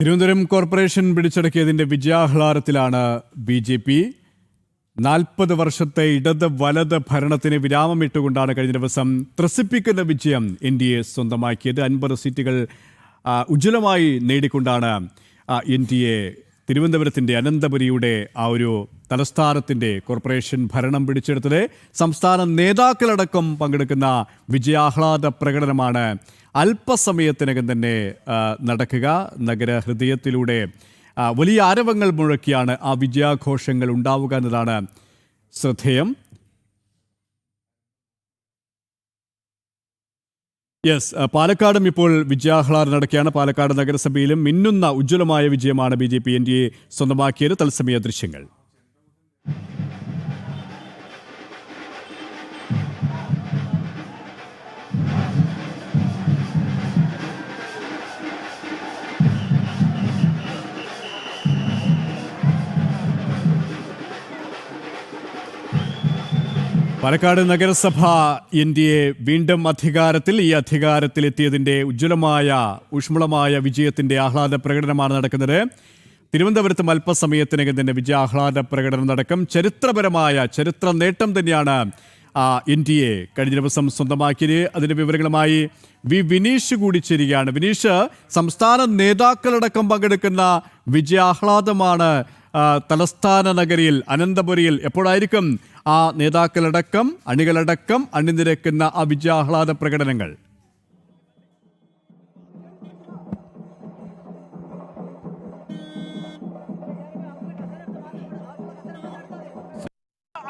Thiruvananthapuram corporation പിടിച്ചടക്കിയതിന്റെ വിജയാഹ്ലാദത്തിലാണ് BJP. 40 വർഷത്തെ ഇടത് വലത് ഭരണത്തിന് വിരാമമിട്ടുകൊണ്ടാണ് കഴിഞ്ഞ ദിവസം ത്രസിപ്പിക്കുന്ന വിജയം NDA സ്വന്തമാക്കിയത്. 50 സീറ്റുകൾ ഉജ്ജ്വലമായി നേടിക്കൊണ്ടാണ് NDA തിരുവനന്തപുരത്തിന്റെ അനന്തപുരിയുടെ ആ ഒരു തലസ്ഥാനത്തിന്റെ കോർപ്പറേഷൻ ഭരണം പിടിച്ചെടുത്തത്. സംസ്ഥാന നേതാക്കളടക്കം പങ്കെടുക്കുന്ന വിജയാഹ്ലാദ പ്രകടനമാണ് അല്പസമയത്തിനകം തന്നെ നടക്കുക. നഗരഹൃദയത്തിലൂടെ വലിയ ആരവങ്ങൾ മുഴക്കിയാണ് ആ വിജയാഘോഷങ്ങൾ ഉണ്ടാവുക എന്നതാണ് ശ്രദ്ധേയം. പാലക്കാടും ഇപ്പോൾ വിജയാഹ്ലാദം നടക്കുകയാണ്. പാലക്കാട് നഗരസഭയിലും മിന്നുന്ന ഉജ്ജ്വലമായ വിജയമാണ് BJP NDA സ്വന്തമാക്കിയത്. തത്സമയ ദൃശ്യങ്ങൾ. പാലക്കാട് നഗരസഭ NDA വീണ്ടും അധികാരത്തിൽ. ഈ അധികാരത്തിലെത്തിയതിൻ്റെ ഉജ്ജ്വലമായ ഊഷ്മളമായ വിജയത്തിൻ്റെ ആഹ്ലാദ പ്രകടനമാണ് നടക്കുന്നത്. തിരുവനന്തപുരത്തും അല്പസമയത്തിനകം തന്നെ വിജയാഹ്ലാദ പ്രകടനം നടക്കും. ചരിത്ര നേട്ടം തന്നെയാണ് NDA കഴിഞ്ഞ ദിവസം സ്വന്തമാക്കിയത്. അതിൻ്റെ വിവരങ്ങളുമായി വിനീഷ് കൂടി ചേരുകയാണ്. വിനീഷ്, സംസ്ഥാന നേതാക്കളടക്കം പങ്കെടുക്കുന്ന വിജയാഹ്ലാദമാണ് തലസ്ഥാന നഗരിയിൽ അനന്തപുരിയിൽ. എപ്പോഴായിരിക്കും ആ നേതാക്കളടക്കം അണികളടക്കം അണിനിരക്കുന്ന ആ വിജയാഹ്ലാദ പ്രകടനങ്ങൾ?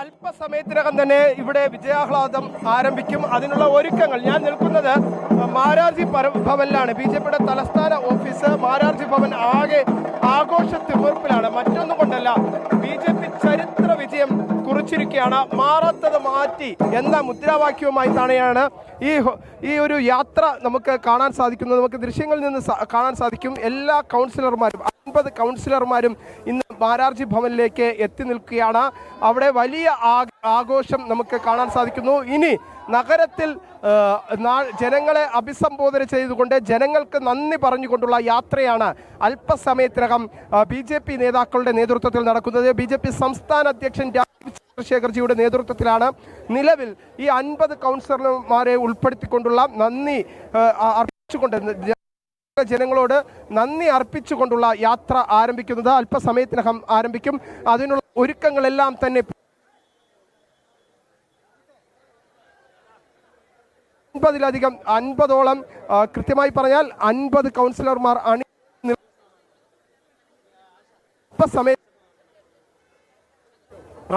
അല്പസമയത്തിനകം തന്നെ ഇവിടെ വിജയാഹ്ലാദം ആരംഭിക്കും. അതിനുള്ള ഒരുക്കങ്ങൾ, ഞാൻ നിൽക്കുന്നത് മാരാർജി ഭവനിലാണ്. BJPയുടെ തലസ്ഥാന ഓഫീസ് മാരാർജി ഭവൻ ആകെ ആഘോഷ തിമിർപ്പിലാണ്. മറ്റൊന്നും കൊണ്ടല്ല, BJP ചരിത്ര വിജയം കുറിച്ചിരിക്കുകയാണ്. മാറാത്തത് മാറ്റി എന്ന മുദ്രാവാക്യവുമായി തന്നെയാണ് ഈ ഒരു യാത്ര നമുക്ക് കാണാൻ സാധിക്കുന്നത്. നമുക്ക് ദൃശ്യങ്ങളിൽ നിന്ന് കാണാൻ സാധിക്കും. എല്ലാ കൗൺസിലർമാരും 50 കൗൺസിലർമാരും ഇന്ന് മാരാർജി ഭവനിലേക്ക് എത്തി നിൽക്കുകയാണ്. അവിടെ വലിയ ആഘോഷം നമുക്ക് കാണാൻ സാധിക്കുന്നു. ഇനി നഗരത്തിൽ ജനങ്ങളെ അഭിസംബോധന ചെയ്തുകൊണ്ട് ജനങ്ങൾക്ക് നന്ദി പറഞ്ഞുകൊണ്ടുള്ള യാത്രയാണ് അല്പസമയത്തിനകം BJP നേതാക്കളുടെ നേതൃത്വത്തിൽ നടക്കുന്നത്. BJP സംസ്ഥാന അധ്യക്ഷൻ ചന്ദ്രശേഖർജിയുടെ നേതൃത്വത്തിലാണ് നിലവിൽ ഈ 50 കൗൺസിലർമാരെ ഉൾപ്പെടുത്തിക്കൊണ്ടുള്ള നന്ദി അർപ്പിച്ചുകൊണ്ട് ജനങ്ങളോട് നന്ദി അർപ്പിച്ചുകൊണ്ടുള്ള യാത്ര ആരംഭിക്കുന്നത്. അല്പസമയത്തിനകം ആരംഭിക്കും. അതിനുള്ള ഒരുക്കങ്ങളെല്ലാം തന്നെ 50ഓളം കൃത്യമായി പറഞ്ഞാൽ 50 കൗൺസിലർമാർ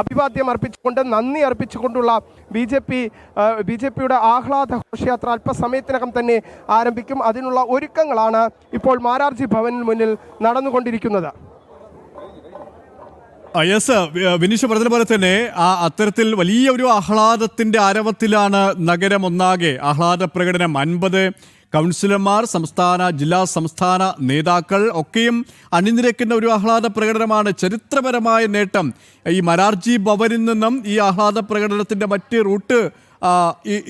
അഭിവാദ്യം അർപ്പിച്ചുകൊണ്ട് നന്ദി അർപ്പിച്ചുകൊണ്ടുള്ള BJPയുടെ ആഹ്ലാദ ഘോഷയാത്ര അല്പസമയത്തിനകം തന്നെ ആരംഭിക്കും. അതിനുള്ള ഒരുക്കങ്ങളാണ് ഇപ്പോൾ മാരാർജി ഭവനിന് മുന്നിൽ നടന്നുകൊണ്ടിരിക്കുന്നത്. വിനീഷ് പറഞ്ഞതുപോലെ തന്നെ അത്തരത്തിൽ വലിയ ഒരു ആഹ്ലാദത്തിന്റെ ആരവത്തിലാണ് നഗരം ഒന്നാകെ. ആഹ്ലാദ പ്രകടനം 50 കൗൺസിലർമാർ, ജില്ലാ സംസ്ഥാന നേതാക്കൾ ഒക്കെയും അണിനിരക്കുന്ന ഒരു ആഹ്ലാദ പ്രകടനമാണ്. ചരിത്രപരമായ നേട്ടം. ഈ മാരാർജി ഭവനിൽ നിന്നും ഈ ആഹ്ലാദ പ്രകടനത്തിന്റെ മറ്റ് റൂട്ട്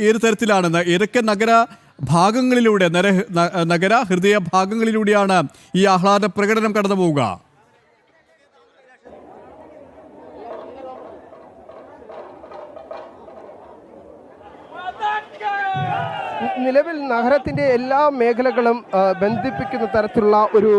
ഏത് തരത്തിലാണ്? ഏതൊക്കെ നഗര ഹൃദയ ഭാഗങ്ങളിലൂടെയാണ് ഈ ആഹ്ലാദ പ്രകടനം കടന്നു പോവുക? നിലവിൽ നഗരത്തിൻ്റെ എല്ലാ മേഖലകളും ബന്ധിപ്പിക്കുന്ന തരത്തിലുള്ള ഒരു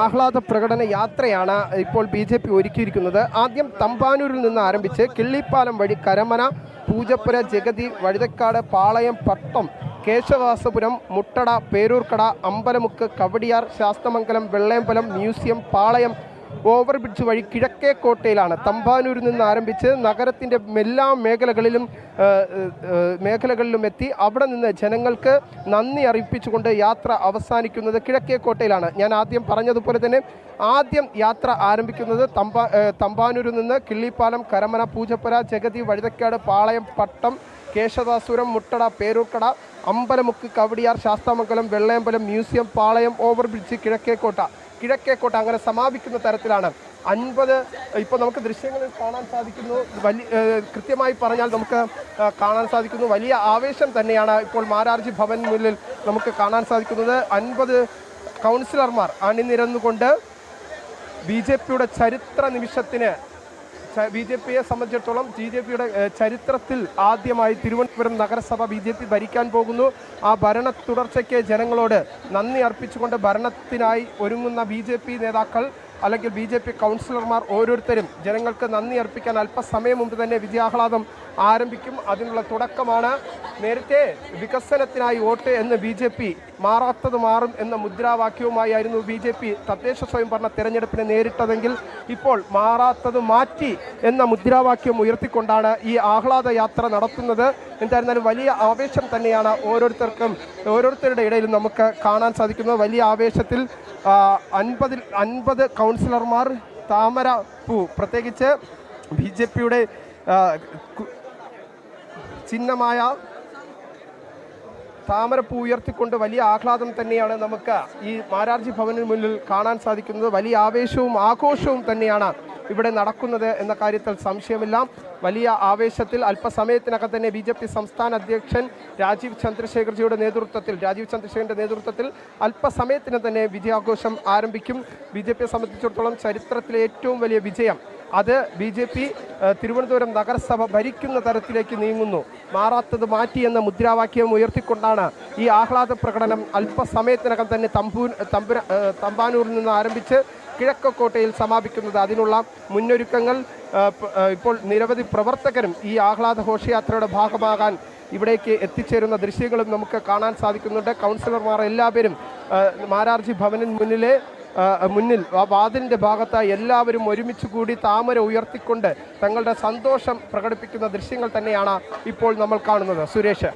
ആഹ്ലാദ പ്രകടന യാത്രയാണ് ഇപ്പോൾ BJP ഒരുക്കിയിരിക്കുന്നത്. ആദ്യം തമ്പാനൂരിൽ നിന്ന് ആരംഭിച്ച് കിള്ളിപ്പാലം വഴി കരമന, പൂജപ്പുര, ജഗതി, വഴുതക്കാട്, പാളയം, പട്ടം, കേശവാസപുരം, മുട്ടട, പേരൂർക്കട, അമ്പലമുക്ക്, കവടിയാർ, ശാസ്തമംഗലം, വെള്ളയമ്പലം, മ്യൂസിയം, പാളയം ഓവർ ബ്രിഡ്ജ് വഴി കിഴക്കേക്കോട്ടയിലാണ്. തമ്പാനൂരിൽ നിന്ന് ആരംഭിച്ച് നഗരത്തിൻ്റെ എല്ലാ മേഖലകളിലും എത്തി അവിടെ നിന്ന് ജനങ്ങൾക്ക് നന്ദി അറിയിപ്പിച്ചുകൊണ്ട് യാത്ര അവസാനിക്കുന്നത് കിഴക്കേക്കോട്ടയിലാണ്. ഞാൻ ആദ്യം പറഞ്ഞതുപോലെ തന്നെ ആദ്യം യാത്ര ആരംഭിക്കുന്നത് തമ്പാനൂരിൽ നിന്ന് കിള്ളിപ്പാലം, കരമന, പൂജപ്പുര, ജഗതി, വഴുതക്കാട്, പാളയം, പട്ടം, കേശവാസുരം, മുട്ടട, പേരൂർക്കട, അമ്പലമുക്ക്, കവടിയാർ, ശാസ്താമംഗലം, വെള്ളയമ്പലം, മ്യൂസിയം, പാളയം ഓവർ ബ്രിഡ്ജ്, കിഴക്കേക്കോട്ട അങ്ങനെ സമാപിക്കുന്ന തരത്തിലാണ് 50 ഇപ്പോൾ നമുക്ക് ദൃശ്യങ്ങളിൽ കാണാൻ സാധിക്കുന്നു. കൃത്യമായി പറഞ്ഞാൽ നമുക്ക് കാണാൻ സാധിക്കുന്നു. വലിയ ആവേശം തന്നെയാണ് ഇപ്പോൾ മാരാർജി ഭവൻ മുന്നിൽ നമുക്ക് കാണാൻ സാധിക്കുന്നത്. 50 കൗൺസിലർമാർ അണിനിരന്നുകൊണ്ട് BJPയുടെ ചരിത്ര നിമിഷത്തിന് BJPയെ സംബന്ധിച്ചിടത്തോളം BJPയുടെ ചരിത്രത്തിൽ ആദ്യമായി തിരുവനന്തപുരം നഗരസഭ BJP ഭരിക്കാൻ പോകുന്നു. ആ ഭരണ തുടർച്ചയ്ക്ക് ജനങ്ങളോട് നന്ദി അർപ്പിച്ചുകൊണ്ട് ഭരണത്തിനായി ഒരുങ്ങുന്ന BJP നേതാക്കൾ അല്ലെങ്കിൽ BJP കൗൺസിലർമാർ ഓരോരുത്തരും ജനങ്ങൾക്ക് നന്ദി അർപ്പിക്കാൻ അല്പസമയം മുമ്പ് തന്നെ വിജയാഹ്ലാദം ആരംഭിക്കും. അതിനുള്ള തുടക്കമാണ്. നേരത്തെ വികസനത്തിനായി വോട്ട് എന്ന് BJP മാറാത്തത് മാറും എന്ന മുദ്രാവാക്യവുമായിരുന്നു BJP തദ്ദേശ സ്വയംഭരണ തെരഞ്ഞെടുപ്പിനെ നേരിട്ടതെങ്കിൽ ഇപ്പോൾ മാറാത്തത് മാറ്റി എന്ന മുദ്രാവാക്യം ഉയർത്തിക്കൊണ്ടാണ് ഈ ആഹ്ലാദ യാത്ര നടത്തുന്നത്. എന്തായിരുന്നാലും വലിയ ആവേശം തന്നെയാണ് ഓരോരുത്തരുടെ ഇടയിലും നമുക്ക് കാണാൻ സാധിക്കുന്നത്. വലിയ ആവേശത്തിൽ 50 കൗൺസിലർമാർ താമര പൂ, പ്രത്യേകിച്ച് BJPയുടെ ചിഹ്നമായ താമരപ്പൂ ഉയർത്തിക്കൊണ്ട് വലിയ ആഹ്ലാദം തന്നെയാണ് നമുക്ക് ഈ മാരാർജി ഭവനിന് മുന്നിൽ കാണാൻ സാധിക്കുന്നത്. വലിയ ആവേശവും ആഘോഷവും തന്നെയാണ് ഇവിടെ നടക്കുന്നത് എന്ന കാര്യത്തിൽ സംശയമില്ല. വലിയ ആവേശത്തിൽ അല്പസമയത്തിനകം തന്നെ BJP സംസ്ഥാന അധ്യക്ഷൻ രാജീവ് ചന്ദ്രശേഖറിന്റെ നേതൃത്വത്തിൽ അല്പസമയത്തിന് തന്നെ വിജയാഘോഷം ആരംഭിക്കും. BJPയെ സംബന്ധിച്ചിടത്തോളം ചരിത്രത്തിലെ ഏറ്റവും വലിയ വിജയം അത് BJP തിരുവനന്തപുരം നഗരസഭ ഭരിക്കുന്ന തരത്തിലേക്ക് നീങ്ങുന്നു. മാറാത്തത് മാറ്റി എന്ന മുദ്രാവാക്യം ഉയർത്തിക്കൊണ്ടാണ് ഈ ആഹ്ലാദ പ്രകടനം അല്പസമയത്തിനകം തന്നെ തമ്പാനൂരിൽ നിന്ന് ആരംഭിച്ച് കിഴക്കോട്ടയിൽ സമാപിക്കുന്നത്. അതിനുള്ള മുന്നൊരുക്കങ്ങൾ ഇപ്പോൾ നിരവധി പ്രവർത്തകരും ഈ ആഹ്ലാദ ഘോഷയാത്രയുടെ ഭാഗമാകാൻ ഇവിടേക്ക് എത്തിച്ചേരുന്ന ദൃശ്യങ്ങളും നമുക്ക് കാണാൻ സാധിക്കുന്നുണ്ട്. കൗൺസിലർമാർ എല്ലാവരും മാരാർജി ഭവനിന് മുന്നിൽ ആ വാതിലിൻ്റെ ഭാഗത്തായി എല്ലാവരും ഒരുമിച്ച് കൂടി താമര ഉയർത്തിക്കൊണ്ട് തങ്ങളുടെ സന്തോഷം പ്രകടിപ്പിക്കുന്ന ദൃശ്യങ്ങൾ തന്നെയാണ് ഇപ്പോൾ നമ്മൾ കാണുന്നത്. സുരേഷ്.